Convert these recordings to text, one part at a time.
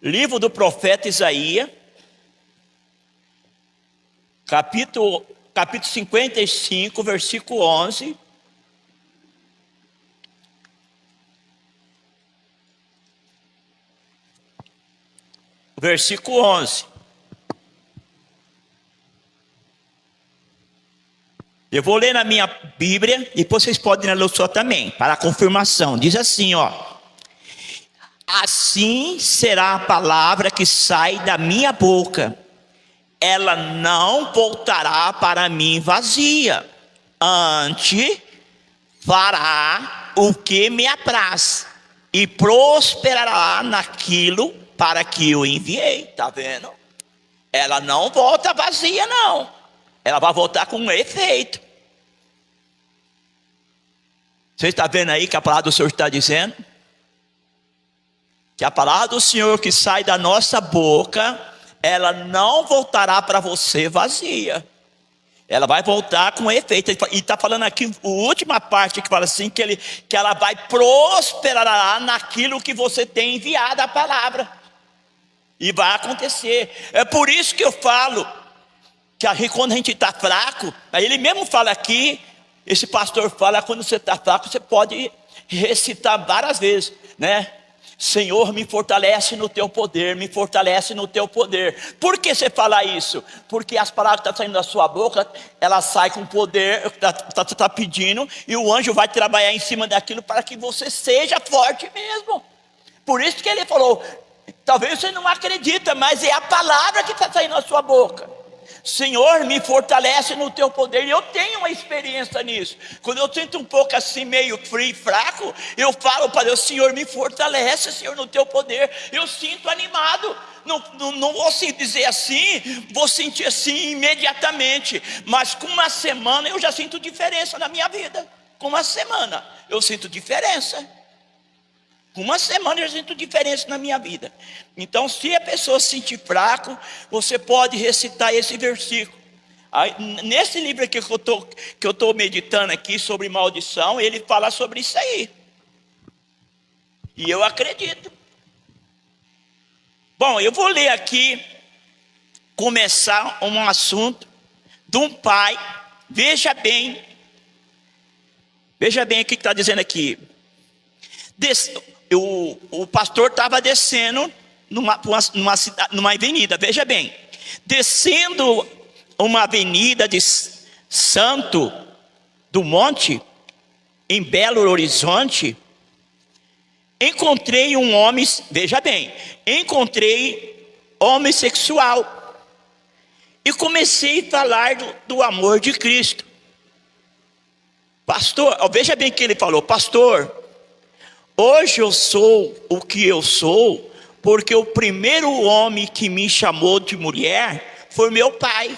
Livro do profeta Isaías, capítulo 55, versículo 11. Versículo 11. Eu vou ler na minha Bíblia, e depois vocês podem ler o seu também, para a confirmação. Diz assim, ó: assim será a palavra que sai da minha boca, ela não voltará para mim vazia, antes fará o que me apraz, e prosperará naquilo para que eu enviei. Tá vendo? Ela não volta vazia, não. Ela vai voltar com um efeito. Você está vendo aí que a palavra do Senhor está dizendo? Que a palavra do Senhor que sai da nossa boca, ela não voltará para você vazia. Ela vai voltar com efeito. E está falando aqui, a última parte que fala assim, que ela vai prosperar naquilo que você tem enviado a palavra. E vai acontecer. É por isso que eu falo, que quando a gente está fraco, aí ele mesmo fala aqui, esse pastor fala, quando você está fraco, você pode recitar várias vezes, né? Senhor, me fortalece no teu poder, me fortalece no teu poder. Por que você fala isso? Porque as palavras que estão saindo da sua boca, ela sai com poder, está pedindo, e o anjo vai trabalhar em cima daquilo para que você seja forte mesmo. Por isso que ele falou, talvez você não acredita, mas é a palavra que está saindo da sua boca. Senhor, me fortalece no teu poder. E eu tenho uma experiência nisso. Quando eu sinto um pouco assim, meio frio e fraco, eu falo para Deus, Senhor, me fortalece, Senhor, no teu poder. Eu sinto animado. Não vou dizer assim, vou sentir assim imediatamente. Mas com uma semana eu já sinto diferença na minha vida. Com uma semana eu sinto diferença. Uma semana eu sinto diferença na minha vida. Então, se a pessoa se sentir fraco, você pode recitar esse versículo. Aí, nesse livro aqui que eu estou meditando aqui sobre maldição, ele fala sobre isso aí. E eu acredito. Bom, eu vou ler aqui, começar um assunto de um pai. Veja bem o que está dizendo aqui. O pastor estava descendo numa avenida, veja bem, descendo uma avenida de Santo do Monte, em Belo Horizonte, encontrei um homem, veja bem, encontrei homossexual, e comecei a falar do amor de Cristo. Pastor, veja bem o que ele falou, pastor, hoje eu sou o que eu sou, porque o primeiro homem que me chamou de mulher foi meu pai.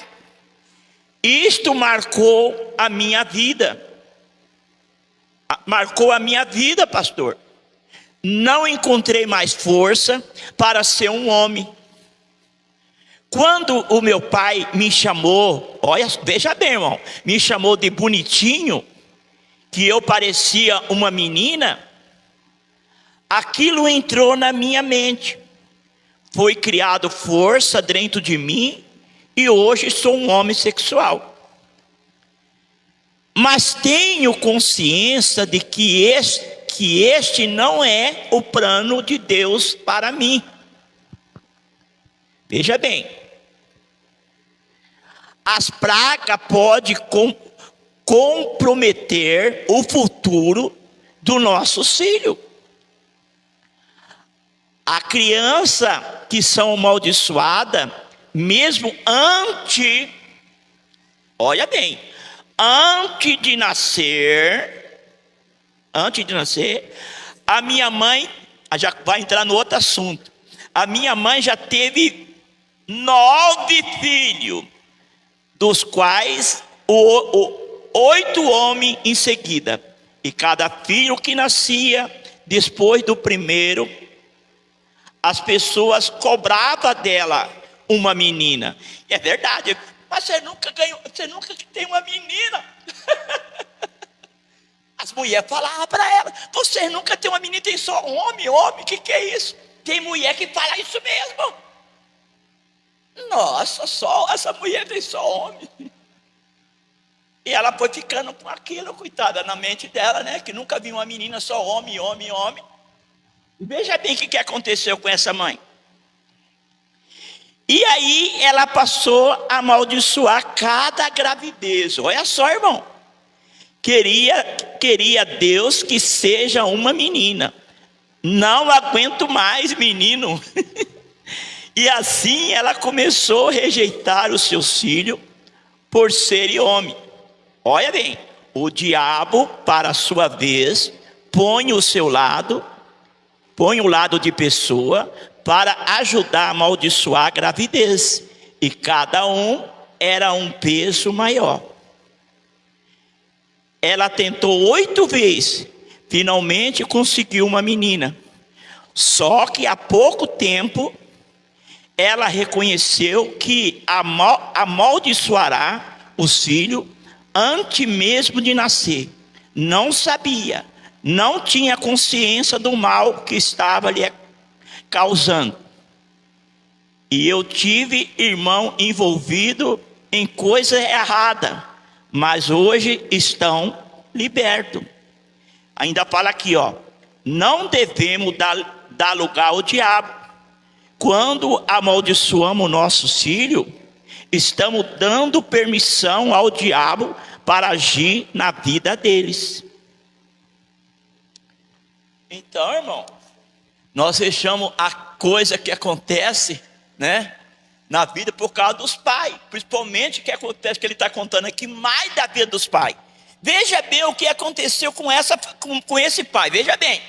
Isto marcou a minha vida. Marcou a minha vida, pastor. Não encontrei mais força para ser um homem. Quando o meu pai me chamou, olha, veja bem, irmão, me chamou de bonitinho, que eu parecia uma menina, aquilo entrou na minha mente, foi criado força dentro de mim, e hoje sou um homem sexual. Mas tenho consciência de que este não é o plano de Deus para mim. Veja bem, as pragas podem comprometer o futuro do nosso filho. A criança que são amaldiçoadas, mesmo antes, olha bem, antes de nascer, a minha mãe, já vai entrar no outro assunto, a minha mãe já teve 9 filhos, dos quais 8 homens em seguida, e cada filho que nascia depois do primeiro, as pessoas cobravam dela uma menina. E é verdade, mas você nunca tem uma menina. As mulheres falavam para ela, você nunca tem uma menina, tem só homem, o que é isso? Tem mulher que fala isso mesmo. Nossa, só essa mulher tem só homem. E ela foi ficando com aquilo, coitada, na mente dela, né? Que nunca viu uma menina só homem, homem, homem. E veja bem o que aconteceu com essa mãe. E aí ela passou a amaldiçoar cada gravidez. Olha só, irmão. Queria Deus que seja uma menina. Não aguento mais menino. E assim ela começou a rejeitar os seus filhos por serem homem. Olha bem, o diabo, para a sua vez, põe o lado de pessoa para ajudar a amaldiçoar a gravidez. E cada um era um peso maior. Ela tentou 8 vezes, finalmente conseguiu uma menina. Só que há pouco tempo, ela reconheceu que amaldiçoará os filhos antes mesmo de nascer. Não sabia, não tinha consciência do mal que estava lhe causando. E eu tive irmão envolvido em coisa errada, mas hoje estão libertos. Ainda fala aqui, ó, não devemos dar lugar ao diabo. Quando amaldiçoamos nossos filhos, estamos dando permissão ao diabo para agir na vida deles. Então, irmão, nós deixamos a coisa que acontece, né, na vida por causa dos pais. Principalmente o que acontece, que ele está contando aqui, mais da vida dos pais. Veja bem o que aconteceu com esse pai, veja bem.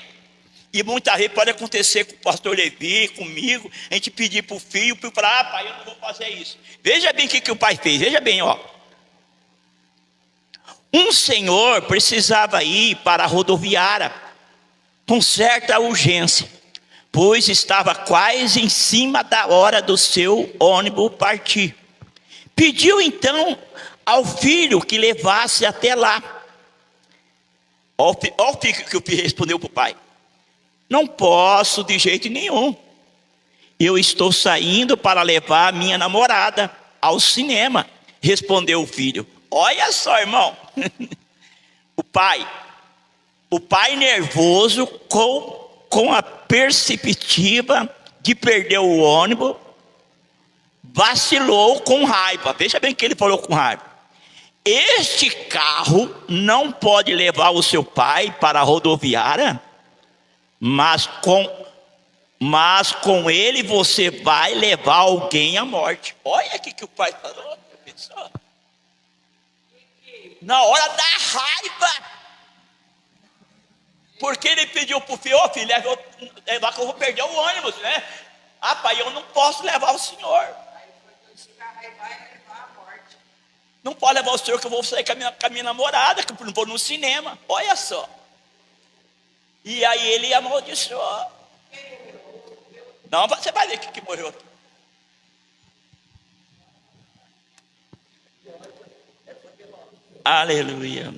E muitas vezes pode acontecer com o pastor Levi, comigo, a gente pedir para o filho falar, pai, eu não vou fazer isso. Veja bem o que o pai fez, veja bem, ó. Um senhor precisava ir para a rodoviária com certa urgência, pois estava quase em cima da hora do seu ônibus partir. Pediu então ao filho que levasse até lá. Olha o que o filho respondeu para o pai: não posso de jeito nenhum. Eu estou saindo para levar a minha namorada ao cinema, respondeu o filho. Olha só, irmão. O pai nervoso com a perspectiva de perder o ônibus, vacilou com raiva. Veja bem que ele falou com raiva: este carro não pode levar o seu pai para a rodoviária, mas com ele você vai levar alguém à morte. Olha aqui que o pai falou. Na hora da raiva, porque ele pediu para o filho: ô filho, levar que eu vou perder o ônibus, né? Ah, pai, eu não posso levar o senhor. Não pode levar o senhor, que eu vou sair com a minha namorada, que eu não vou no cinema. Olha só. E aí ele amaldiçoou. Não, você vai ver que morreu aqui. Aleluia.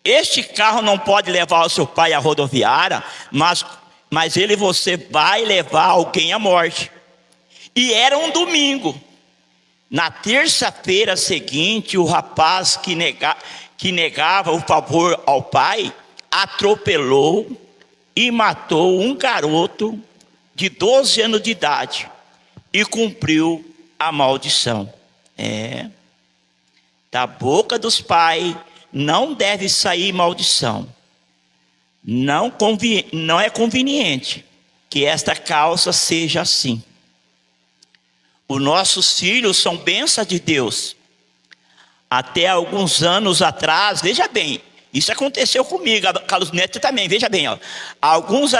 Este carro não pode levar o seu pai à rodoviária, mas você vai levar alguém à morte. E era um domingo. Na terça-feira seguinte, o rapaz que negava o favor ao pai atropelou e matou um garoto de 12 anos de idade e cumpriu a maldição. Da boca dos pais não deve sair maldição. Não é conveniente que esta causa seja assim. Os nossos filhos são bênçãos de Deus. Até alguns anos atrás, veja bem, isso aconteceu comigo, Carlos Neto também, veja bem, ó. Alguns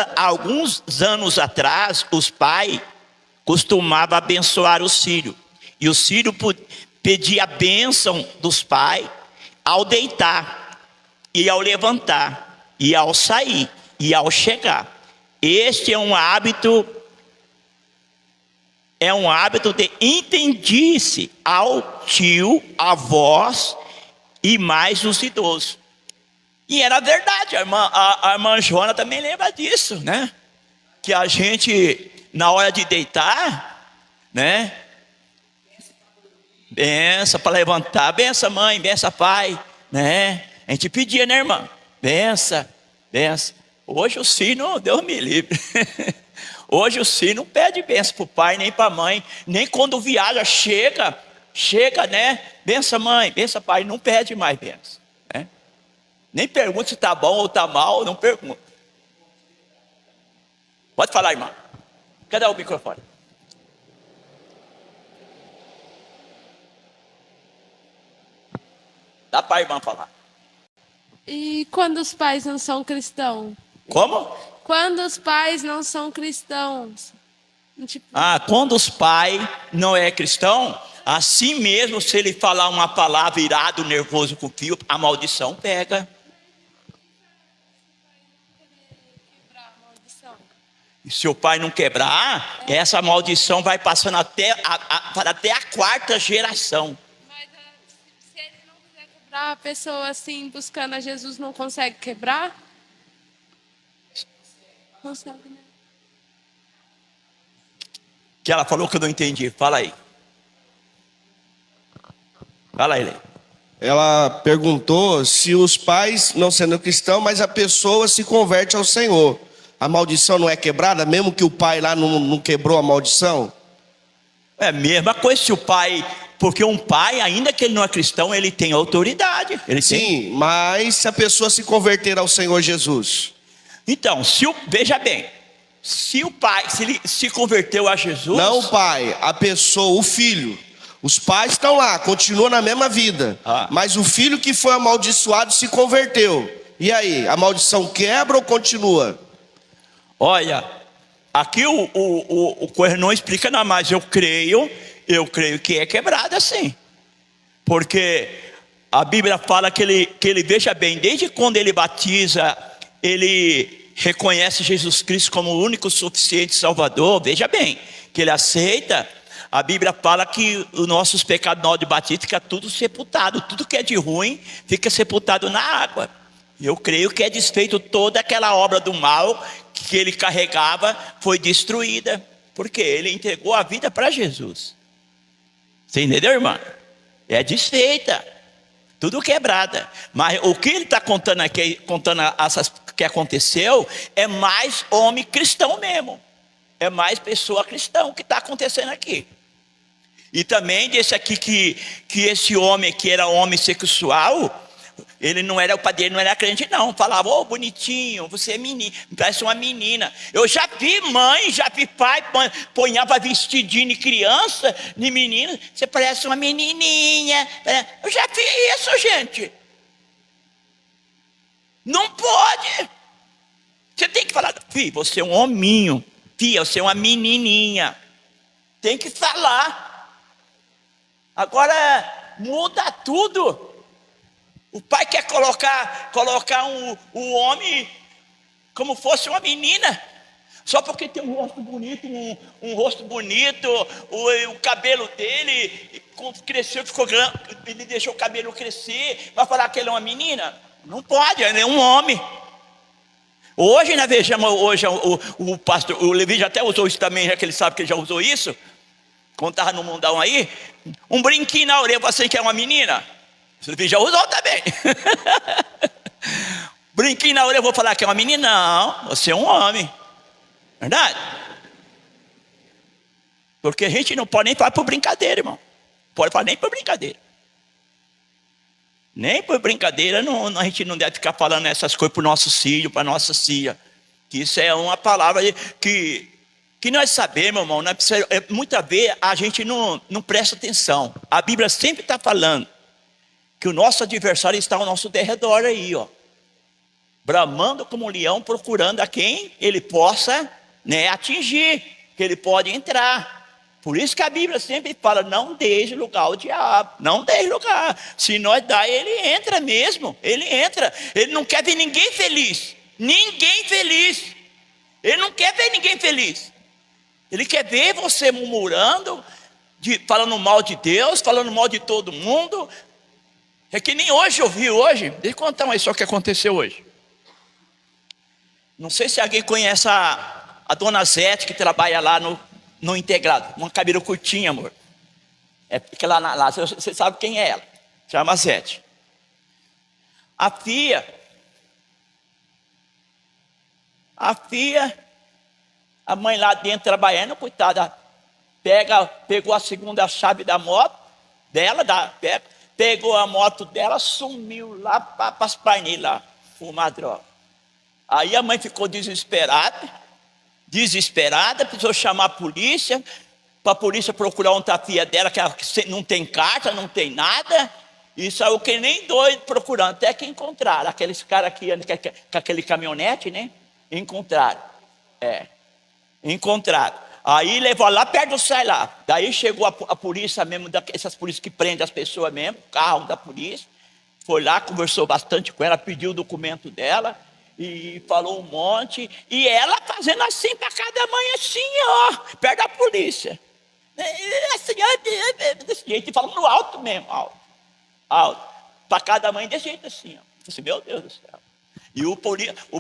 anos atrás, os pais costumavam abençoar os filhos. E os filhos pediam a bênção dos pais ao deitar, e ao levantar, e ao sair, e ao chegar. Este é um hábito de entender-se ao tio, avós e mais os idosos. E era verdade, a irmã Joana também lembra disso, né? Que a gente, na hora de deitar, né? Benção para levantar, benção mãe, benção pai, né? A gente pedia, né, irmã? Benção, benção. Hoje os filhos, Deus me livre. Hoje os filhos não pedem benção para o pai, nem para a mãe. Nem quando viaja, chega, né? Benção mãe, benção pai, não pede mais benção, né? Nem pergunta se está bom ou está mal, não pergunta. Pode falar, irmã. Cadê o microfone? Dá para a irmã falar. E quando os pais não são cristãos? Como? Quando os pais não são cristãos. Tipo... Quando os pais não é cristão, assim mesmo, se ele falar uma palavra irado, nervoso com o filho, a maldição pega. E se o pai não quebrar, essa maldição vai passando até a quarta geração. Mas se ele não quiser quebrar, a pessoa assim, buscando a Jesus, não consegue quebrar? Consegue, né? Que ela falou que eu não entendi. Fala aí. Fala aí. Ela perguntou se os pais, não sendo cristãos, mas a pessoa se converte ao Senhor. A maldição não é quebrada, mesmo que o pai lá não quebrou a maldição? É a mesma coisa se o pai... Porque um pai, ainda que ele não é cristão, ele tem autoridade. Sim, mas se a pessoa se converter ao Senhor Jesus... Então, veja bem, se o pai se converteu a Jesus... Não o pai, a pessoa, o filho. Os pais estão lá, continuam na mesma vida. Mas o filho que foi amaldiçoado se converteu. E aí, a maldição quebra ou continua? Olha, aqui o Coelho não explica nada, mas eu creio que é quebrada sim. Porque a Bíblia fala que ele veja bem, desde quando ele batiza, ele reconhece Jesus Cristo como o único suficiente Salvador, veja bem, que ele aceita. A Bíblia fala que os nossos pecados na hora de batismo fica tudo sepultado, tudo que é de ruim fica sepultado na água. Eu creio que é desfeito toda aquela obra do mal que ele carregava, foi destruída, porque ele entregou a vida para Jesus. Você entendeu, irmã? É desfeita, tudo quebrada. Mas o que ele está contando aqui, contando essas que aconteceu, é mais homem cristão mesmo. É mais pessoa cristão que está acontecendo aqui. E também desse aqui que esse homem que era homem sexual, ele não era, o pai dele não era crente não. Falava, ô bonitinho, você é menino, parece uma menina. Eu já vi mãe, já vi pai, ponhava vestidinho de criança, de menino, você parece uma menininha. Eu já vi isso, gente. Não pode. Você tem que falar, filho, você é um hominho. Filha, você é uma menininha. Tem que falar. Agora muda tudo. O pai quer colocar um homem como fosse uma menina. Só porque tem um rosto bonito, um rosto bonito, o cabelo dele cresceu, ficou grande, ele deixou o cabelo crescer, vai falar que ele é uma menina? Não pode, ele é um homem. Hoje nós vejamos, o pastor, o Levi já até usou isso também, já que ele sabe que ele já usou isso, quando estava no mundão aí, um brinquinho na orelha, você que é uma menina, o Levi já usou também. Brinquinho na orelha, eu vou falar que é uma menina? Não, você é um homem, verdade? Porque a gente não pode nem falar por brincadeira, irmão, pode falar nem por brincadeira. Nem por brincadeira, a gente não deve ficar falando essas coisas para o nosso filho, para a nossa filha. Que isso é uma palavra que nós sabemos, irmão. Muitas vezes a gente não presta atenção. A Bíblia sempre está falando que o nosso adversário está ao nosso derredor aí, ó. Bramando como um leão, procurando a quem ele possa, né, atingir, que ele pode entrar. Por isso que a Bíblia sempre fala, não deixe lugar ao diabo, não deixe lugar. Se nós dá, ele entra mesmo, ele entra. Ele não quer ver ninguém feliz, Ele não quer ver ninguém feliz. Ele quer ver você murmurando, falando mal de Deus, falando mal de todo mundo. É que nem hoje eu vi hoje. Deixa eu contar uma história que aconteceu hoje. Não sei se alguém conhece a dona Zete, que trabalha lá no Integrado. Uma cabelo curtinha, amor. É porque lá você sabe quem é ela. Chama Zete. A filha, a mãe lá dentro trabalhando, coitada, pegou a segunda chave da moto dela, pegou a moto dela, sumiu lá para as painéis lá, fumar droga. Aí a mãe ficou desesperada, precisou chamar a polícia, para a polícia procurar onde está a filha dela, que não tem carta, não tem nada, e saiu que nem doido procurando, até que encontraram, aqueles caras aqui com aquele caminhonete, né? Encontraram. Aí levou lá perto do Sai lá. Daí chegou a polícia mesmo, essas polícias que prendem as pessoas mesmo, o carro da polícia. Foi lá, conversou bastante com ela, pediu o documento dela e falou um monte. E ela fazendo assim para cada mãe, assim, ó, perto da polícia. Desse jeito, e falando no alto mesmo, alto. Para cada mãe desse jeito assim, ó. Assim, meu Deus do céu. E o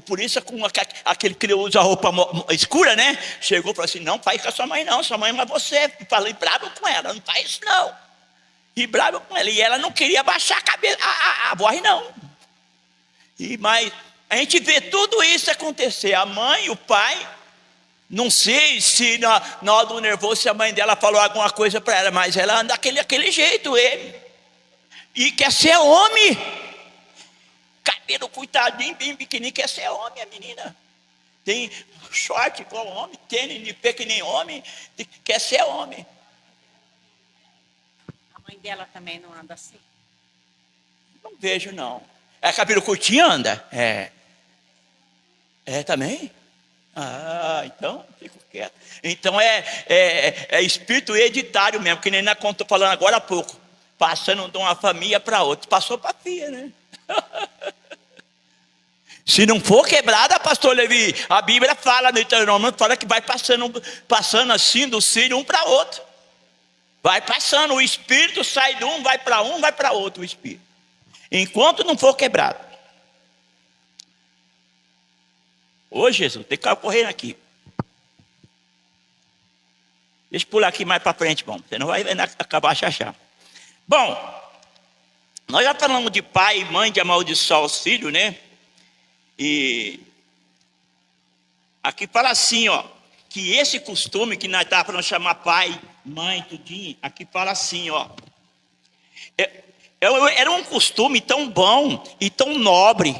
polícia com aquele que usa roupa escura, né? Chegou e falou assim, não faz com a sua mãe não, sua mãe é você. E falei bravo com ela, não faz isso não. E bravo com ela, e ela não queria baixar a cabeça, a voz não. Mas a gente vê tudo isso acontecer, a mãe e o pai, não sei se na hora do nervoso, se a mãe dela falou alguma coisa para ela, mas ela anda daquele jeito, e quer ser homem. Cabelo coitadinho, bem pequenininho, quer ser homem a menina. Tem short igual homem, tênis de pé que nem homem, quer ser homem. A mãe dela também não anda assim? Não vejo não. É cabelo curtinho anda? É também? Ah, então fico quieto. Então é espírito hereditário mesmo, que nem nós estou falando agora há pouco. Passando de uma família para outra. Passou para a filha, né? Se não for quebrada, pastor Levi, a Bíblia fala no Deuteronômio, fala que vai passando assim do filho um para outro. Vai passando, o espírito sai de um, vai para outro o espírito. Enquanto não for quebrado. Ô Jesus, tem carro correndo aqui. Deixa eu pular aqui mais para frente, bom. Você não vai acabar chachá. Bom, nós já falamos de pai e mãe de amaldiçoar os filhos, né? E aqui fala assim, ó, que esse costume que nós estávamos falando, chamar pai, mãe, tudinho, aqui fala assim, ó. Era um costume tão bom e tão nobre.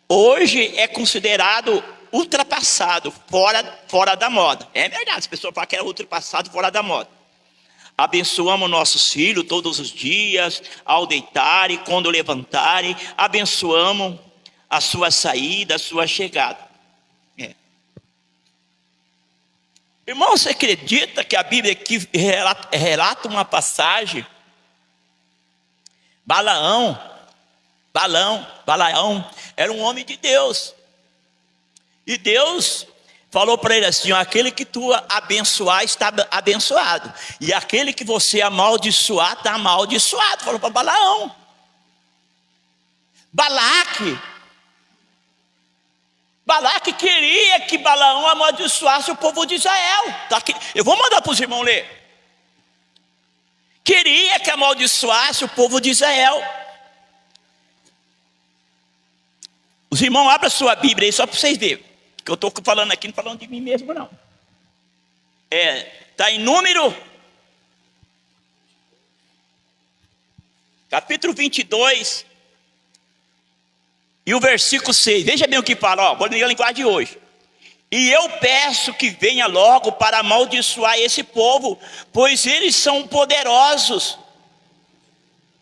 Hoje é considerado ultrapassado, fora da moda. É verdade, as pessoas falam que é ultrapassado, fora da moda. Abençoamos nossos filhos todos os dias, ao deitarem, quando levantarem, abençoamos a sua saída, a sua chegada. Irmão, você acredita que a Bíblia aqui relata uma passagem? Balaão era um homem de Deus. E Deus falou para ele assim, aquele que tu abençoar está abençoado. E aquele que você amaldiçoar está amaldiçoado. Falou para Balaão. Balaque queria que Balaão amaldiçoasse o povo de Israel. Eu vou mandar para os irmãos ler. Queria que amaldiçoasse o povo de Israel. Os irmãos, abram a sua Bíblia aí só para vocês verem. Que eu estou falando aqui, não falando de mim mesmo não. Está em Número, capítulo 22, e o versículo 6. Veja bem o que fala, vou ler a linguagem de hoje. E eu peço que venha logo para amaldiçoar esse povo, pois eles são poderosos.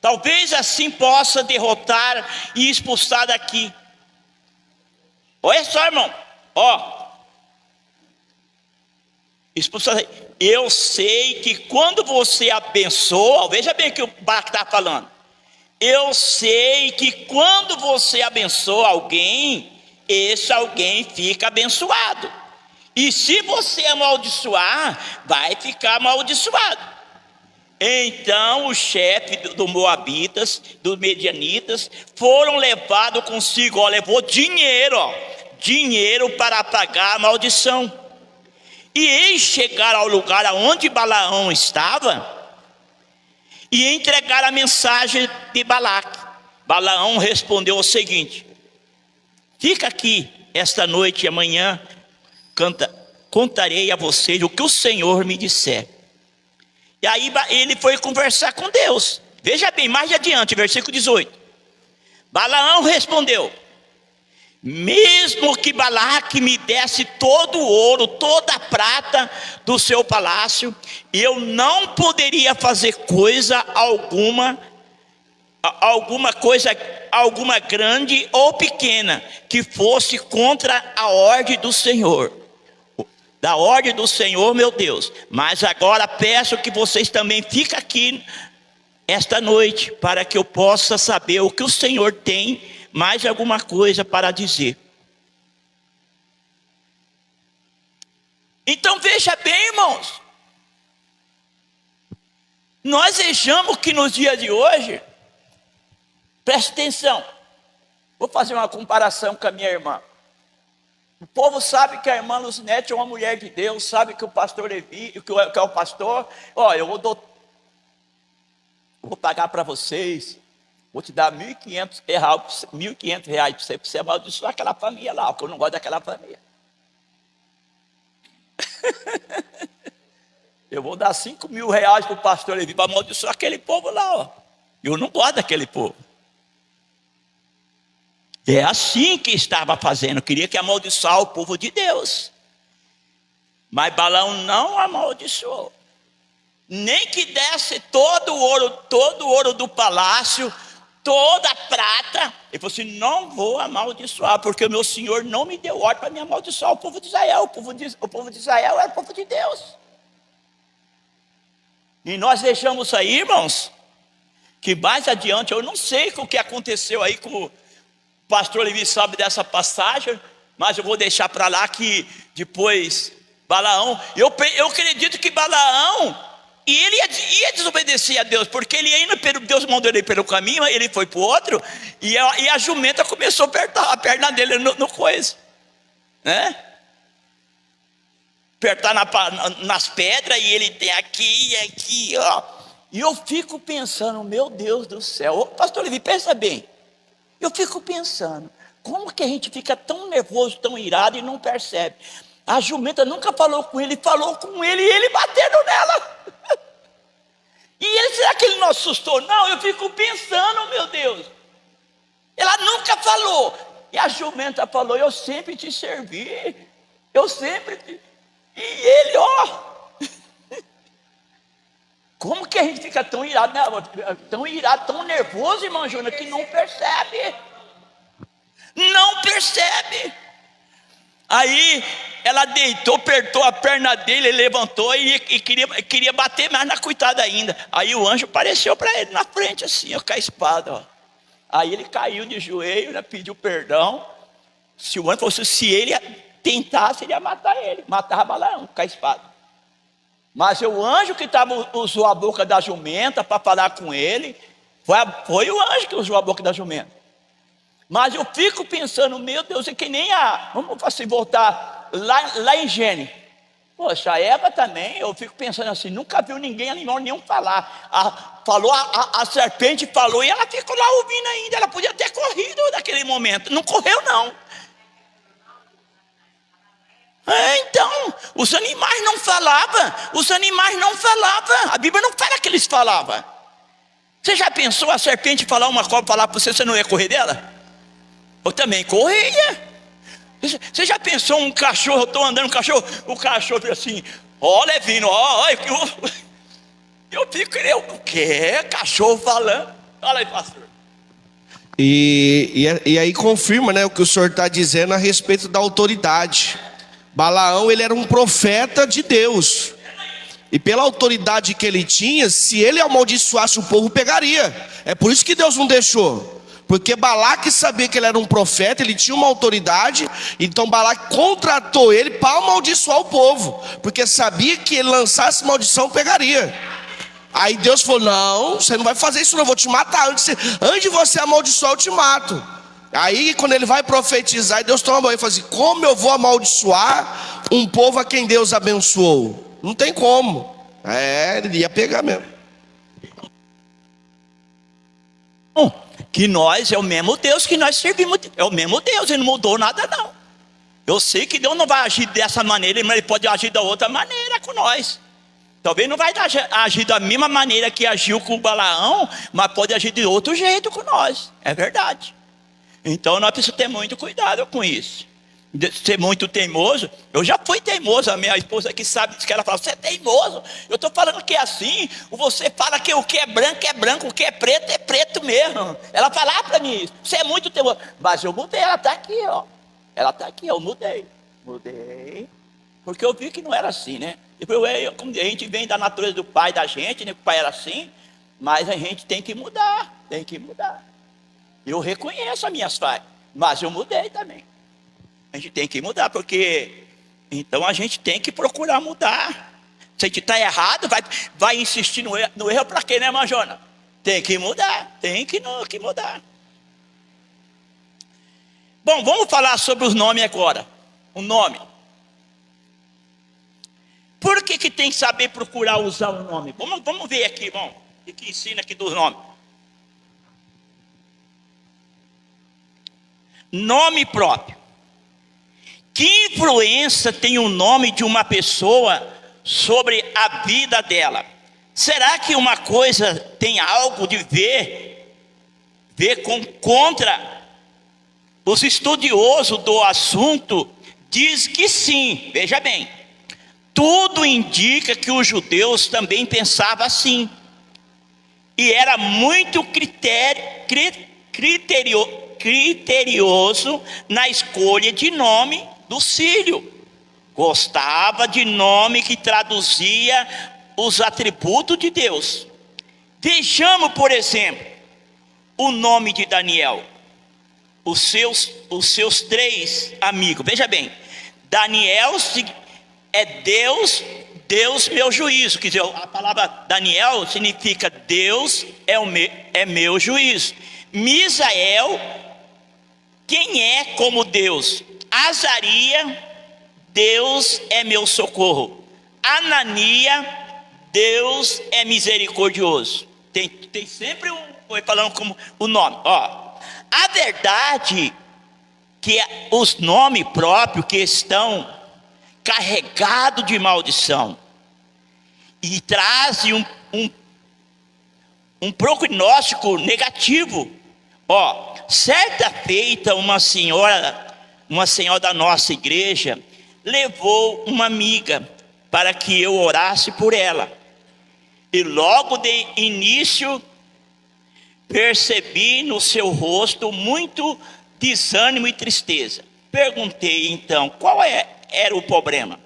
Talvez assim possa derrotar e expulsar daqui. Olha só, irmão. Expulsar. Eu sei que quando você abençoa, veja bem o que o Balaque está falando. Eu sei que quando você abençoa alguém, esse alguém fica abençoado. E se você amaldiçoar, vai ficar amaldiçoado. Então os chefes dos moabitas, dos medianitas, foram levados consigo, levou dinheiro, dinheiro para pagar a maldição. E eles chegaram ao lugar onde Balaão estava e entregaram a mensagem de Balaque. Balaão respondeu o seguinte: fica aqui esta noite e amanhã contarei a vocês o que o Senhor me disser. E aí ele foi conversar com Deus. Veja bem, mais adiante, versículo 18. Balaão respondeu: mesmo que Balaque me desse todo o ouro, toda a prata do seu palácio, eu não poderia fazer coisa alguma grande ou pequena, que fosse contra a ordem do Senhor. Da ordem do Senhor, meu Deus. Mas agora peço que vocês também fiquem aqui esta noite, para que eu possa saber o que o Senhor tem mais alguma coisa para dizer. Então veja bem, irmãos, nós vejamos que nos dias de hoje, preste atenção, vou fazer uma comparação com a minha irmã. O povo sabe que a irmã Lucinete é uma mulher de Deus, sabe que o pastor Levi, que é o pastor, eu vou pagar para vocês, vou te dar R$1.500 para você amaldiçoar aquela família lá, porque eu não gosto daquela família. Eu vou dar R$5.000 para o pastor Levi para amaldiçoar aquele povo lá, Eu não gosto daquele povo. É assim que estava fazendo, queria que amaldiçoar o povo de Deus. Mas Balaão não amaldiçoou. Nem que desse todo o ouro do palácio, toda a prata. Ele falou assim: não vou amaldiçoar, porque o meu Senhor não me deu ordem para me amaldiçoar o povo de Israel. O povo de Israel era o povo de Deus. E nós deixamos aí, irmãos, que mais adiante, eu não sei o que aconteceu aí com o pastor Levi, sabe dessa passagem, mas eu vou deixar para lá, que depois Balaão, eu acredito que Balaão, e ele ia desobedecer a Deus, porque ele ainda, Deus mandou ele pelo caminho, ele foi para o outro, e a jumenta começou a apertar a perna dele no coisa, né? Apertar nas pedras, e ele tem aqui e aqui, E eu fico pensando, meu Deus do céu, ô, pastor Levi, pensa bem. Eu fico pensando, como que a gente fica tão nervoso, tão irado e não percebe? A jumenta nunca falou com ele, falou com ele e ele batendo nela. E ele, será que ele não assustou? Não, eu fico pensando, meu Deus. Ela nunca falou. E a jumenta falou: eu sempre te servi. Eu sempre te... E ele, Como que a gente fica tão irado, tão nervoso, irmã Júnior, que não percebe? Não percebe. Aí ela deitou, apertou a perna dele, ele levantou e queria bater mais na coitada ainda. Aí o anjo apareceu para ele na frente assim, com a espada. Aí ele caiu de joelho, né, pediu perdão. Se o anjo fosse, se ele tentasse, ele ia matar ele. Matava Balaão com a espada. Mas o anjo que usou a boca da jumenta para falar com ele, foi o anjo que usou a boca da jumenta. Mas eu fico pensando, meu Deus, é que nem vamos assim, voltar lá em Gênesis. Poxa, a Eva também, eu fico pensando assim, nunca viu ninguém, animal nenhum falar. A serpente falou e ela ficou lá ouvindo ainda. Ela podia ter corrido naquele momento. Não correu, não. Então, os animais não falavam. A Bíblia não fala que eles falavam. Você já pensou a serpente falar, uma cobra falar para você, você não ia correr dela? Eu também corria. Você já pensou um cachorro, eu estou andando, o cachorro fica assim, Levino, eu fico, o quê? Cachorro falando? Fala aí, pastor. E aí confirma, né, o que o senhor está dizendo a respeito da autoridade. Balaão, ele era um profeta de Deus, e pela autoridade que ele tinha, se ele amaldiçoasse o povo, pegaria. É por isso que Deus não deixou, porque Balaque sabia que ele era um profeta, ele tinha uma autoridade. Então Balaque contratou ele para amaldiçoar o povo, porque sabia que ele lançasse maldição, pegaria. Aí Deus falou: não, você não vai fazer isso não, eu vou te matar. Antes de você amaldiçoar, eu te mato. Aí quando ele vai profetizar, Deus toma banho e fala assim: como eu vou amaldiçoar um povo a quem Deus abençoou? Não tem como. Ele ia pegar mesmo. Que nós é o mesmo Deus que nós servimos. É o mesmo Deus, ele não mudou nada não. Eu sei que Deus não vai agir dessa maneira, mas ele pode agir da outra maneira com nós. Talvez não vai agir da mesma maneira que agiu com o Balaão, mas pode agir de outro jeito com nós. É verdade. Então nós precisamos ter muito cuidado com isso. De ser muito teimoso. Eu já fui teimoso. A minha esposa aqui sabe que ela fala: você é teimoso. Eu estou falando que é assim. Você fala que o que é branco, o que é preto mesmo. Ela fala para mim: você é muito teimoso. Mas eu mudei, ela está aqui, ó. Ela está aqui, eu mudei. Porque eu vi que não era assim, né? A gente vem da natureza do pai da gente, né? O pai era assim. Mas a gente tem que mudar. Eu reconheço as minhas falhas, mas eu mudei também. A gente tem que mudar, porque então a gente tem que procurar mudar. Se a gente está errado, vai insistir no erro para quê, né, Manjona? Tem que mudar, tem que mudar. Bom, vamos falar sobre os nomes agora. O nome. Por que tem que saber procurar usar o nome? Vamos ver aqui, irmão. O que ensina aqui dos nomes? Nome próprio. Que influência tem o nome de uma pessoa sobre a vida dela? Será que uma coisa tem algo de ver contra? Os estudiosos do assunto dizem que sim. Veja bem, tudo indica que os judeus também pensavam assim. E era muito criterioso na escolha de nome do filho. Gostava de nome que traduzia os atributos de Deus. Vejamos, por exemplo, o nome de Daniel. Os seus 3 amigos. Veja bem, Daniel é Deus meu juízo. Quer dizer, a palavra Daniel significa Deus é meu juízo. Misael, quem é como Deus? Azaria, Deus é meu socorro. Anania, Deus é misericordioso. Tem sempre falando como o nome. A verdade que os nomes próprios que estão carregados de maldição e trazem um prognóstico negativo. Certa feita uma senhora da nossa igreja levou uma amiga para que eu orasse por ela. E logo de início percebi no seu rosto muito desânimo e tristeza. Perguntei então, qual era o problema?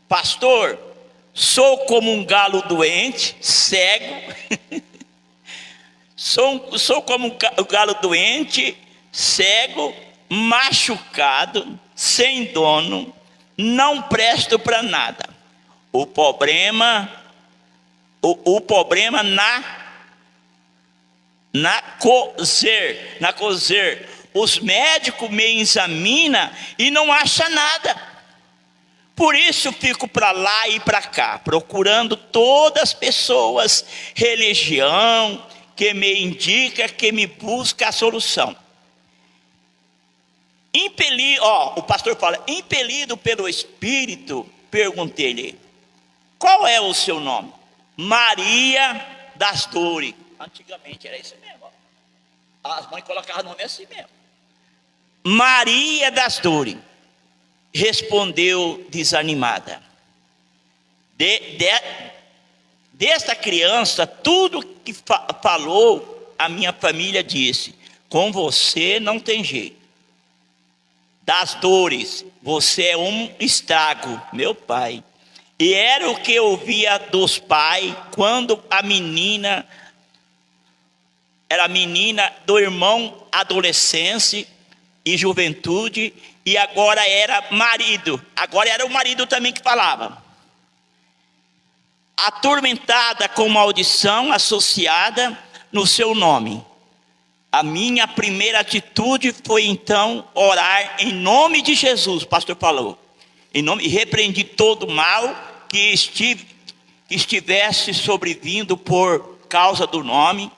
Pastor, sou como um galo doente, cego. Sou como um galo doente, cego, machucado, sem dono, não presto para nada. O problema na cozer, os médicos me examinam e não acham nada. Por isso fico para lá e para cá, procurando todas as pessoas, religião, que me indica, que me busca a solução. O pastor fala, impelido pelo Espírito, perguntei-lhe, qual é o seu nome? Maria das Dores. Antigamente era isso mesmo. As mães colocavam o nome assim mesmo. Maria das Dores. Respondeu desanimada. Desta criança, tudo que falou, a minha família disse, com você não tem jeito. Das dores, você é um estrago, meu pai. E era o que eu ouvia dos pais, quando a menina, era menina do irmão adolescência e juventude, e agora era marido. Agora era o marido também que falava. atormentada com maldição associada no seu nome. A minha primeira atitude foi então orar em nome de Jesus, o pastor falou. E repreendi todo mal que estivesse sobrevindo por causa do nome,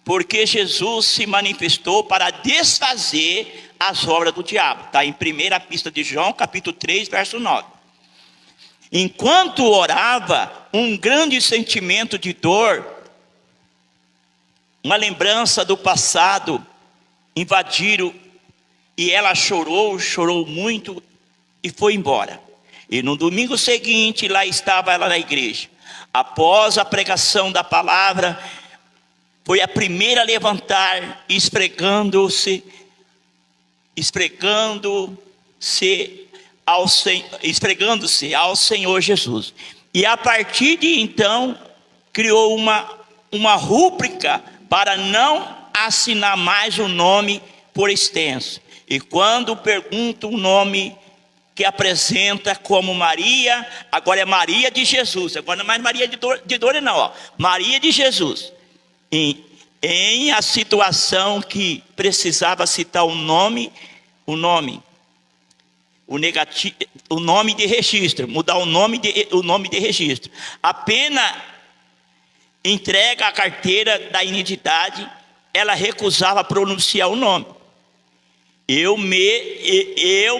porque Jesus se manifestou para desfazer as obras do diabo. Está em 1ª Epístola de João, capítulo 3, verso 9. Enquanto orava, um grande sentimento de dor, uma lembrança do passado invadiram, e ela chorou muito e foi embora. E no domingo seguinte, lá estava ela na igreja. Após a pregação da palavra, foi a primeira a levantar, esfregando-se ao Senhor Jesus. E a partir de então, criou uma rúbrica para não assinar mais o nome por extenso. E quando pergunta o nome que apresenta como Maria, agora é Maria de Jesus, agora não é mais Maria de Dor não, ó. Maria de Jesus. Em a situação que precisava citar o nome de registro, mudar o nome de registro. Apenas entrega a carteira da identidade, ela recusava pronunciar o nome. Eu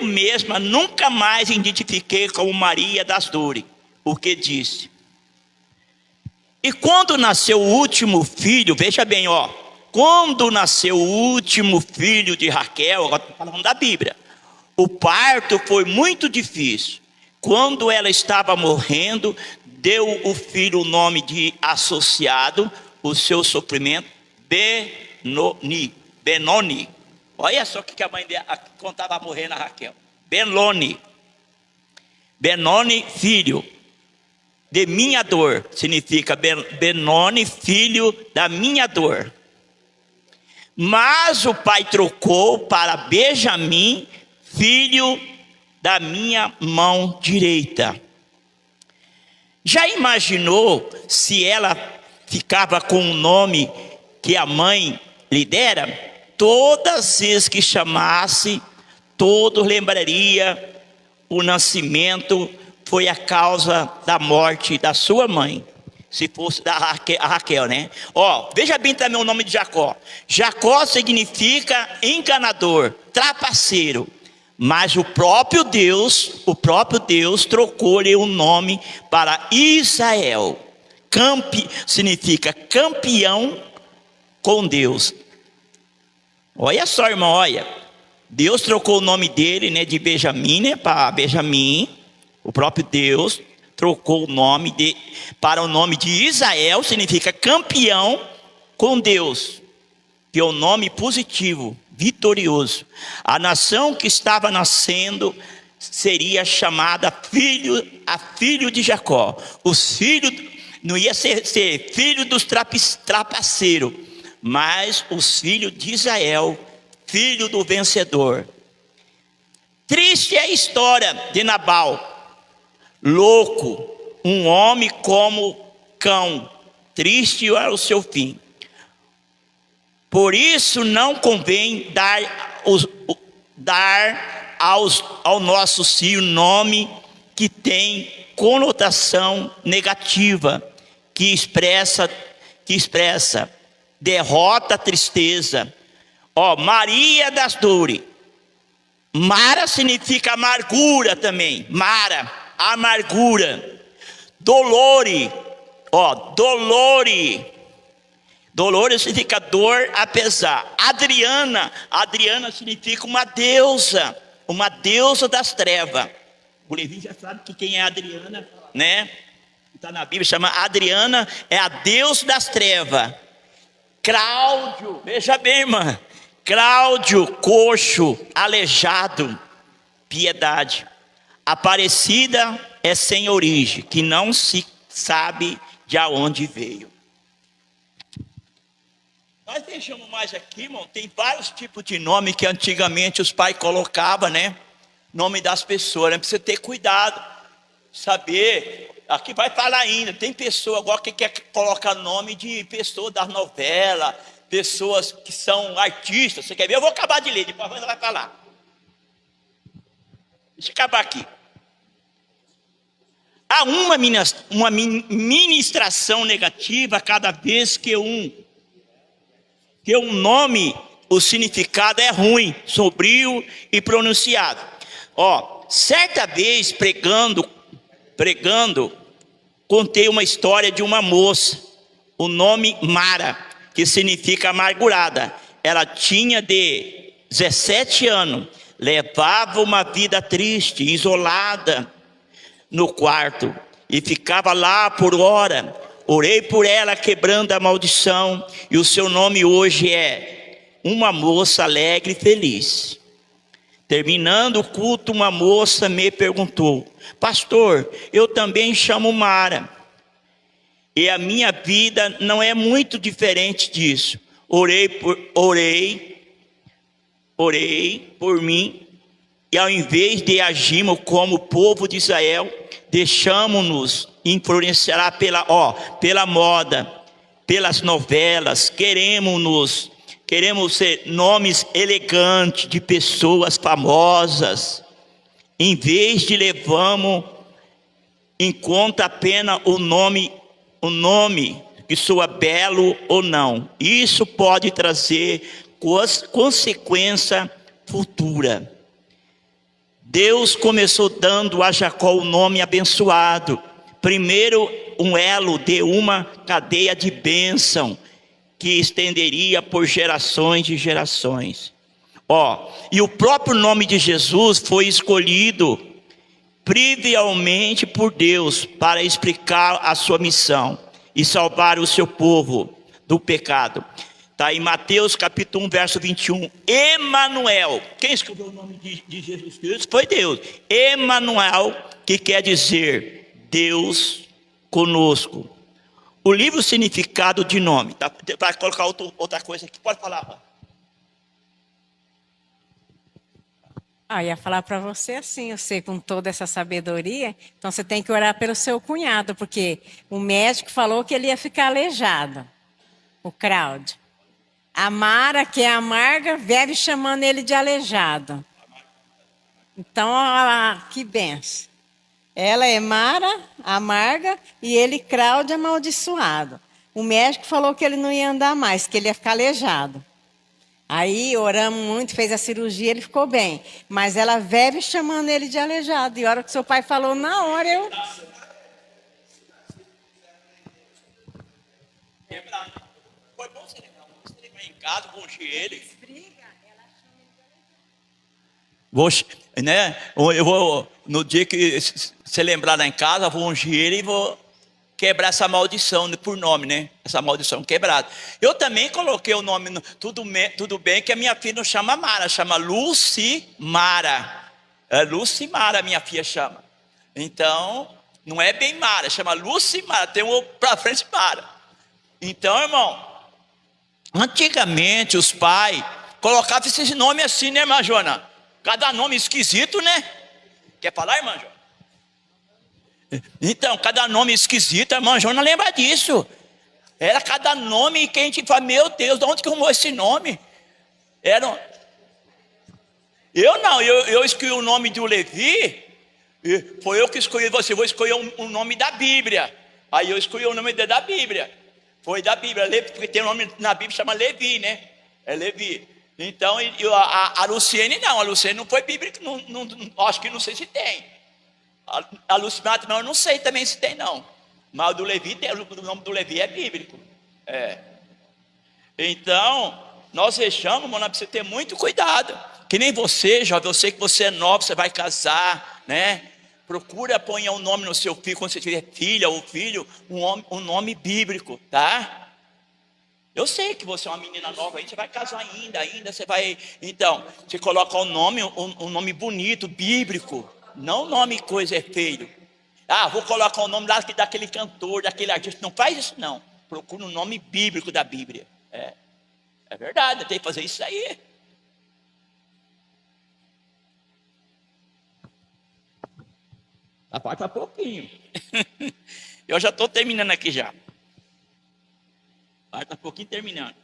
mesma nunca mais identifiquei como Maria das Dores, porque disse. E quando nasceu o último filho, veja bem, ó, quando nasceu o último filho de Raquel, agora estou falando da Bíblia, o parto foi muito difícil. Quando ela estava morrendo, deu o filho o nome de associado, o seu sofrimento, Benoni. Olha só o que a mãe dela contava morrendo a Raquel. Benoni, filho de minha dor, significa Benoni, filho da minha dor. Mas o pai trocou para Benjamim, filho da minha mão direita. Já imaginou se ela ficava com o nome que a mãe lhe dera? Todas as vezes que chamasse, todos lembraria o nascimento foi a causa da morte da sua mãe. Se fosse da Raquel, né? Ó, veja bem também o nome de Jacó. Jacó significa enganador, trapaceiro. Mas o próprio Deus trocou-lhe o nome para Israel. Significa campeão com Deus. Olha só, irmão, olha. Deus trocou o nome dele, né, de Benjamim, né, para Benjamim. O próprio Deus trocou o nome para o nome de Israel, significa campeão com Deus, que é o nome positivo, vitorioso. A nação que estava nascendo seria chamada filho de Jacó. Os filhos não ia ser filho dos trapaceiros, mas os filhos de Israel, filho do vencedor. Triste é a história de Nabal, louco, um homem como cão. Triste é o seu fim. Por isso não convém dar ao nosso filho nome que tem conotação negativa, que expressa derrota, tristeza. Ó, Maria das Dores. Mara significa amargura também. Mara, amargura. Dolore, ó, dolore. Dolore significa dor a pesar. Adriana significa uma deusa das trevas. O Levi já sabe que quem é Adriana, né? Está na Bíblia, chama Adriana, é a deusa das trevas. Cláudio, veja bem, irmã. Cláudio, coxo, aleijado, piedade. Aparecida é sem origem, que não se sabe de onde veio. Nós vejamos mais aqui, irmão, tem vários tipos de nome que antigamente os pais colocavam, né? Nome das pessoas, né? Precisa ter cuidado, saber aqui vai falar ainda. Tem pessoa agora que quer colocar nome de pessoas das novelas, pessoas que são artistas. Você quer ver? Eu vou acabar de ler, depois ela vai falar. Deixa eu acabar aqui. Há uma ministração negativa cada vez que um nome, o significado é ruim, sombrio e pronunciado. Certa vez pregando, contei uma história de uma moça, o nome Mara, que significa amargurada. Ela tinha 17 anos, levava uma vida triste, isolada no quarto, e ficava lá por hora. Orei por ela, quebrando a maldição, e o seu nome hoje é uma moça alegre e feliz. Terminando o culto, uma moça me perguntou: pastor, eu também chamo Mara, e a minha vida não é muito diferente disso. Orei por mim, e ao invés de agirmos como o povo de Israel, deixamos-nos influenciar pela moda, pelas novelas. Queremos ser nomes elegantes de pessoas famosas, em vez de levarmos em conta apenas o nome que soa belo ou não. Isso pode trazer consequência futura. Deus começou dando a Jacó o nome abençoado. Primeiro, um elo de uma cadeia de bênção que estenderia por gerações e gerações. E o próprio nome de Jesus foi escolhido previamente por Deus para explicar a sua missão e salvar o seu povo do pecado. Está em Mateus capítulo 1, verso 21. Emanuel. Quem escreveu o nome de Jesus Cristo foi Deus. Emanuel, que quer dizer Deus conosco. O livro significado de nome. Tá? Para colocar outra coisa aqui. Pode falar. Eu ia falar para você assim, você com toda essa sabedoria, então você tem que orar pelo seu cunhado, porque o médico falou que ele ia ficar aleijado, o Cláudio. A Mara, que é amarga, vive chamando ele de aleijado. Então, que benção. Ela é Mara, amarga, e ele, Cláudio, amaldiçoado. O médico falou que ele não ia andar mais, que ele ia ficar aleijado. Aí oramos muito, fez a cirurgia, ele ficou bem. Mas ela vive chamando ele de aleijado. E a hora que seu pai falou, na hora eu... Foi bom você lembrar em casa, vou ungir ele. Eu vou, no dia que você lembrar lá em casa, vou ungir ele e vou quebrar essa maldição por nome, né? Essa maldição quebrada. Eu também coloquei o nome, tudo bem que a minha filha não chama Mara, chama Lucimara. Lucimara, minha filha chama. Então, não é bem Mara, chama Lucimara, tem um para frente Mara. Então, irmão, antigamente os pais colocavam esses nomes assim, né, irmã Joana? Cada nome esquisito, né? Quer falar, irmã Joana? Então, cada nome esquisito, a irmã Joana lembra disso. Era cada nome que a gente fala, meu Deus, de onde que arrumou esse nome? Eu escolhi o nome do Levi, foi eu que escolhi você, vou escolher um nome da Bíblia. Aí eu escolhi o nome da Bíblia. Foi da Bíblia, porque tem um nome na Bíblia que chama Levi, né? É Levi. Então, a Luciene não, a Luciene não foi bíblica, acho que não sei se tem. A Lucimara não, eu não sei também se tem não. Mas o do Levi, o nome do Levi é bíblico. Então, nós deixamos, mano, para você ter muito cuidado. Que nem você, jovem, eu sei que você é novo, você vai casar, né? Procura pôr um nome no seu filho, quando você tiver filha ou filho, um nome bíblico, tá? Eu sei que você é uma menina nova, aí você vai casar ainda você vai... Então, você coloca um nome bonito, bíblico, não nome coisa feio. Vou colocar o nome daquele cantor, daquele artista. Não faz isso não, procura um nome bíblico da Bíblia. É verdade, tem que fazer isso aí. Falta pouquinho. Eu já estou terminando aqui já. Falta um pouquinho terminando.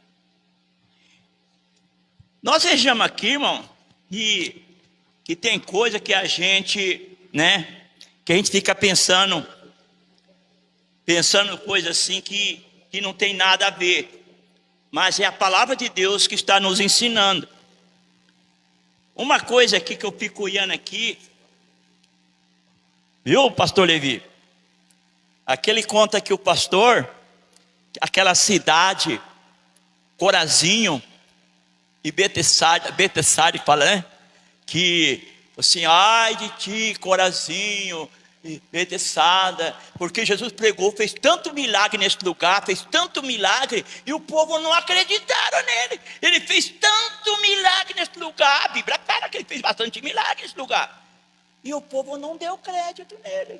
Nós vejamos aqui, irmão, que tem coisa que a gente, né? Que a gente fica pensando coisa assim que não tem nada a ver. Mas é a palavra de Deus que está nos ensinando. Uma coisa aqui que eu fico olhando aqui, viu, pastor Levi? Aquele conta que o pastor, aquela cidade, Corazinho e Betessaida fala, né? Que assim, ai de ti, Corazinho, Betessaida, porque Jesus pregou, fez tanto milagre nesse lugar, fez tanto milagre, e o povo não acreditaram nele. Ele fez tanto milagre nesse lugar, a Bíblia fala que ele fez bastante milagre nesse lugar, e o povo não deu crédito nele.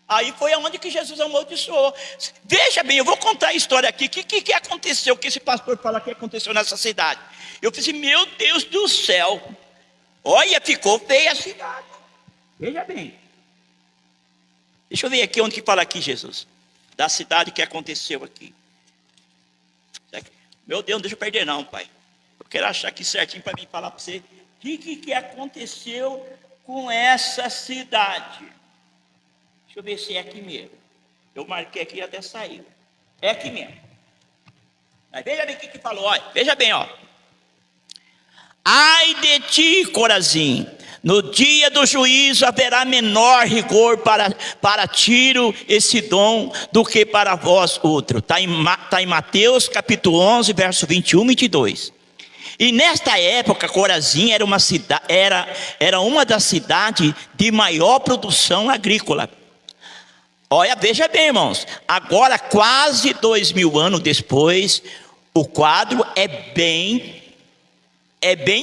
Aí foi aonde que Jesus amaldiçoou. Veja bem, eu vou contar a história aqui. O que aconteceu, que esse pastor fala que aconteceu nessa cidade? Eu pensei, meu Deus do céu, olha, ficou feia a cidade. Veja bem. Deixa eu ver aqui onde que fala aqui, Jesus. Da cidade que aconteceu aqui. Meu Deus, não deixa eu perder não, pai. Eu quero achar aqui certinho para mim falar para você. O que aconteceu com essa cidade? Deixa eu ver se é aqui mesmo. Eu marquei aqui e até saiu. É aqui mesmo. Mas veja bem o que falou. Olha, veja bem, ó. Ai de ti, Corazim, no dia do juízo haverá menor rigor para Tiro e Sidom do que para vós outro. Está em Mateus capítulo 11, verso 21 e 22. E nesta época, Corazim era uma das cidades de maior produção agrícola. Olha, veja bem, irmãos, agora quase 2000 anos depois, o quadro é bem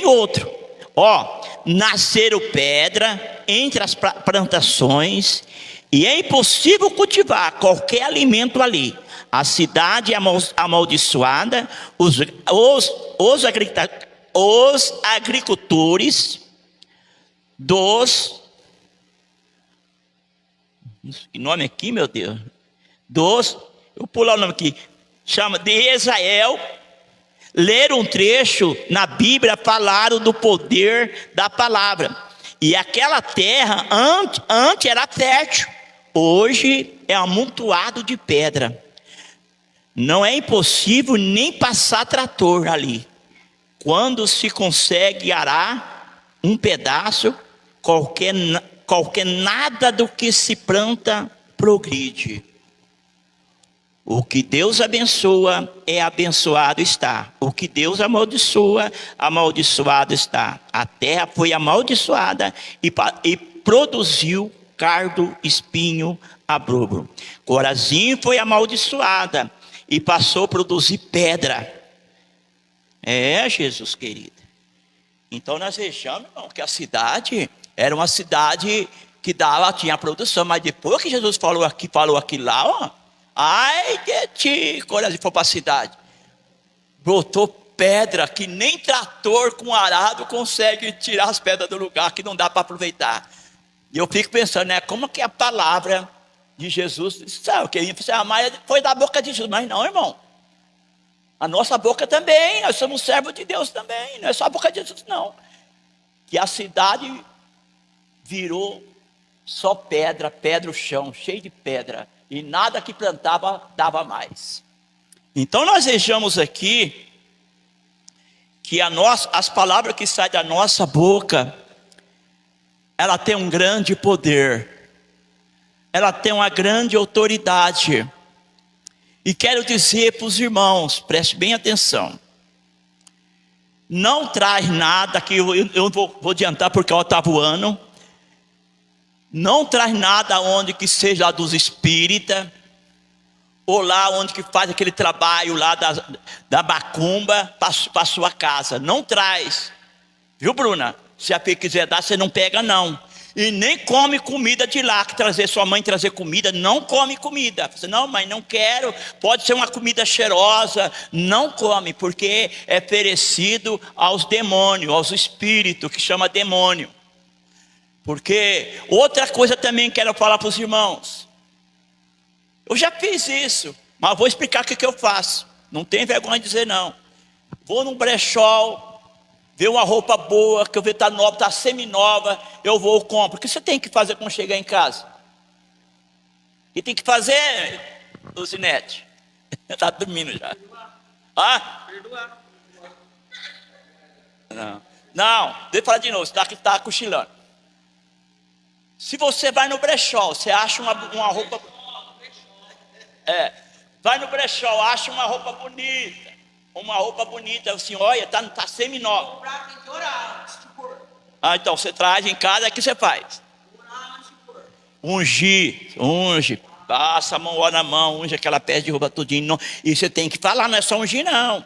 outro. Ó, nasceram pedra entre as plantações e é impossível cultivar qualquer alimento ali. A cidade é amaldiçoada, os agricultores que nome aqui, meu Deus? Eu vou pular o nome aqui. Chama de Israel. Leram um trecho na Bíblia, falaram do poder da palavra. E aquela terra antes era fértil. Hoje é amontoado de pedra. Não é impossível nem passar trator ali. Quando se consegue arar um pedaço, qualquer nada do que se planta progride. O que Deus abençoa é abençoado está. O que Deus amaldiçoa, amaldiçoado está. A terra foi amaldiçoada e produziu cardo, espinho, abrobro. Corazim foi amaldiçoada e passou a produzir pedra. É, Jesus querido. Então nós vejamos, irmão, que a cidade era uma cidade que tinha produção, mas depois que Jesus falou aqui lá, ó, ai de ti, Corazim, foi para a cidade, brotou pedra que nem trator com arado consegue tirar as pedras do lugar, que não dá para aproveitar. E eu fico pensando, né, como que a palavra de Jesus, sabe, que mas foi da boca de Jesus, mas não, irmão, a nossa boca também, nós somos servos de Deus também, não é só a boca de Jesus não, que a cidade virou só pedra o chão, cheio de pedra, e nada que plantava dava mais. Então nós vejamos aqui que as palavras que saem da nossa boca, ela tem um grande poder, ela tem uma grande autoridade. E quero dizer para os irmãos, preste bem atenção, não traz nada, que eu vou adiantar porque ela está voando. Não traz nada onde que seja lá dos espíritas, ou lá onde que faz aquele trabalho lá da macumba para a sua casa. Não traz. Viu, Bruna? Se a Fê quiser dar, você não pega não. E nem come comida de lá, que trazer sua mãe trazer comida, não come comida. Você, não, mãe, não quero. Pode ser uma comida cheirosa, não come, porque é oferecido aos demônios, aos espíritos, que chama demônio. Porque outra coisa também quero falar para os irmãos. Eu já fiz isso, mas vou explicar o que eu faço. Não tem vergonha de dizer não. Vou num brechó, ver uma roupa boa, que eu vejo está nova, está semi-nova, eu vou e compro. O que você tem que fazer quando chegar em casa? O que tem que fazer, Luzinete? Está dormindo já. Ah? Perdoar. Não, deixa eu falar de novo, você está cochilando. Se você vai no brechó, você acha uma roupa... vai no brechó, acha uma roupa bonita. Uma roupa bonita, assim, olha, tá semi-nova. Então você traz em casa, o que você faz? Unge, passa a mão na mão, unge aquela peça de roupa tudinho. E você tem que falar, não é só ungir não.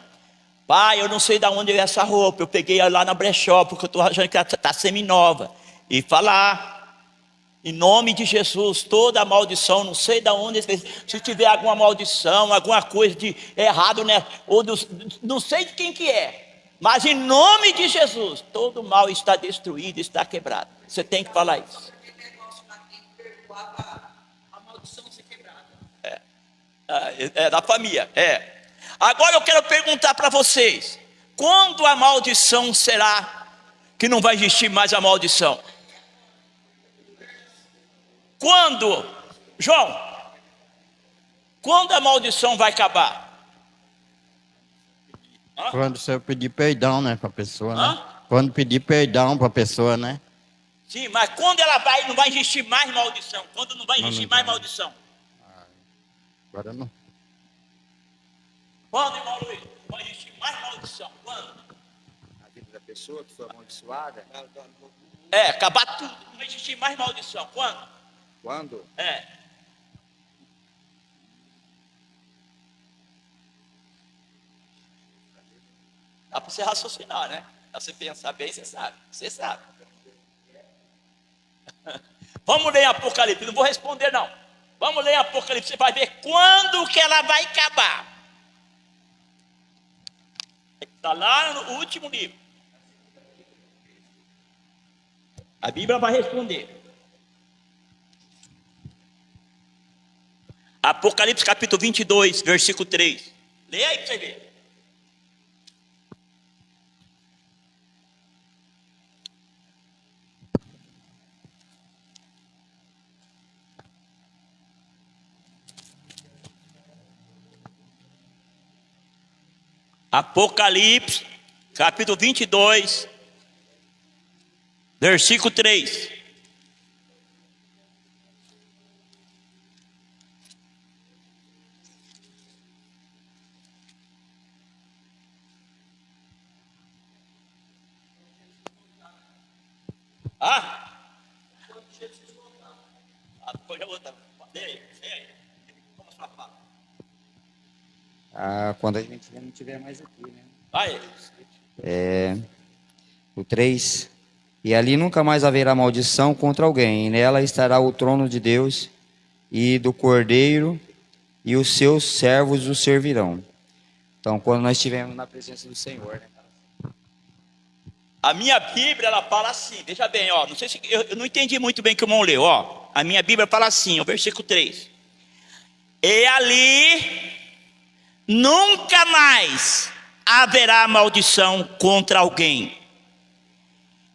Pai, eu não sei de onde é essa roupa, eu peguei lá na brechó, porque eu estou achando que ela está semi-nova. E falar, em nome de Jesus, toda maldição, não sei de onde, se tiver alguma maldição, alguma coisa de errado, né? Ou não sei de quem que é, mas em nome de Jesus, todo mal está destruído, está quebrado. Você tem que falar isso. Da família, Agora eu quero perguntar para vocês: quando a maldição será que não vai existir mais a maldição? Quando, João? Quando a maldição vai acabar? Quando você pedir perdão, né, para a pessoa, né? Quando pedir perdão para a pessoa, né? Sim, mas quando ela não vai existir mais maldição? Quando não vai existir mais maldição? Agora não. Quando, irmão Luiz? Vai existir mais maldição? Quando? A vida da pessoa que foi amaldiçoada. Acabar tudo. Não vai existir mais maldição. Quando? Quando? Dá para você raciocinar, né? Pra você pensar bem, você sabe. Você sabe. Vamos ler em Apocalipse. Não vou responder, não. Vamos ler em Apocalipse. Você vai ver quando que ela vai acabar. Está lá no último livro. A Bíblia vai responder. Apocalipse capítulo 22, versículo 3. Leia aí para você ver. Apocalipse, capítulo 22, versículo 3. Depois já voltamos. Quando a gente não estiver mais aqui, né? Vai. O 3. E ali nunca mais haverá maldição contra alguém, e nela estará o trono de Deus e do Cordeiro, e os seus servos o servirão. Então, quando nós estivermos na presença do Senhor, né? A minha Bíblia, ela fala assim, veja bem, não sei se eu não entendi muito bem o que o irmão leu, a minha Bíblia fala assim, o versículo 3. E ali nunca mais haverá maldição contra alguém,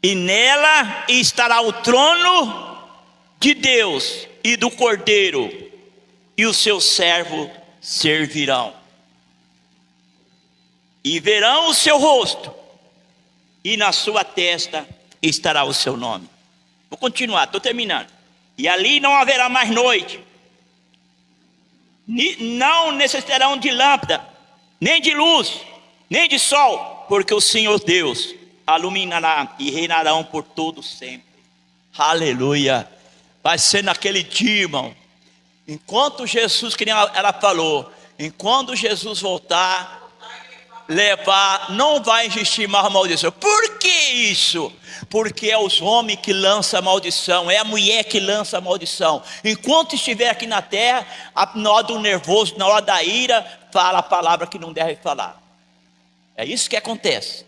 e nela estará o trono de Deus e do Cordeiro, e os seus servos servirão, e verão o seu rosto, e na sua testa estará o seu nome. Vou continuar, estou terminando. E ali não haverá mais noite, não necessitarão de lâmpada, nem de luz, nem de sol, porque o Senhor Deus iluminará e reinarão por todo sempre. Aleluia. Vai ser naquele dia, irmão, enquanto Jesus, que nem ela falou, enquanto Jesus voltar, levar, não vai existir mais maldição. Por que isso? Porque é os homens que lançam a maldição, é a mulher que lança a maldição. Enquanto estiver aqui na terra, na hora do nervoso, na hora da ira, fala a palavra que não deve falar. É isso que acontece.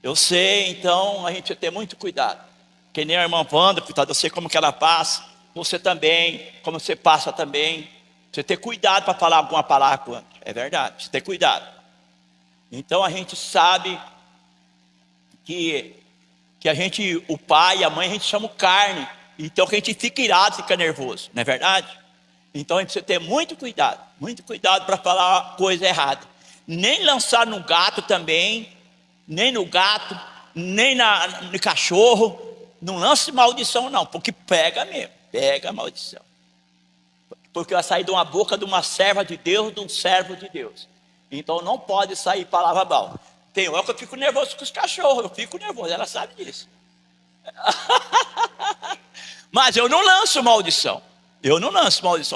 Eu sei, então a gente tem que ter muito cuidado. Que nem a irmã Wanda, eu sei como que ela passa. você também, como você passa também, você ter cuidado para falar alguma palavra, é verdade, você ter cuidado. Então a gente sabe que a gente, o pai e a mãe, a gente chama carne, então que a gente fica irado, fica nervoso, não é verdade? Então a gente precisa ter muito cuidado para falar coisa errada. Nem lançar no gato também, nem no gato, nem no cachorro. Não lance maldição não, porque pega mesmo, pega a maldição. Porque vai sair de uma boca de uma serva de Deus, de um servo de Deus. Então não pode sair palavra mal. Tem hora que eu fico nervoso com os cachorros, eu fico nervoso, ela sabe disso. Mas eu não lanço maldição. Eu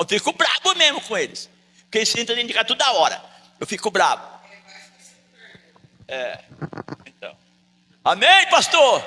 fico bravo mesmo com eles. Porque eles tentam indicar toda hora. Eu fico bravo. Então. Amém, pastor?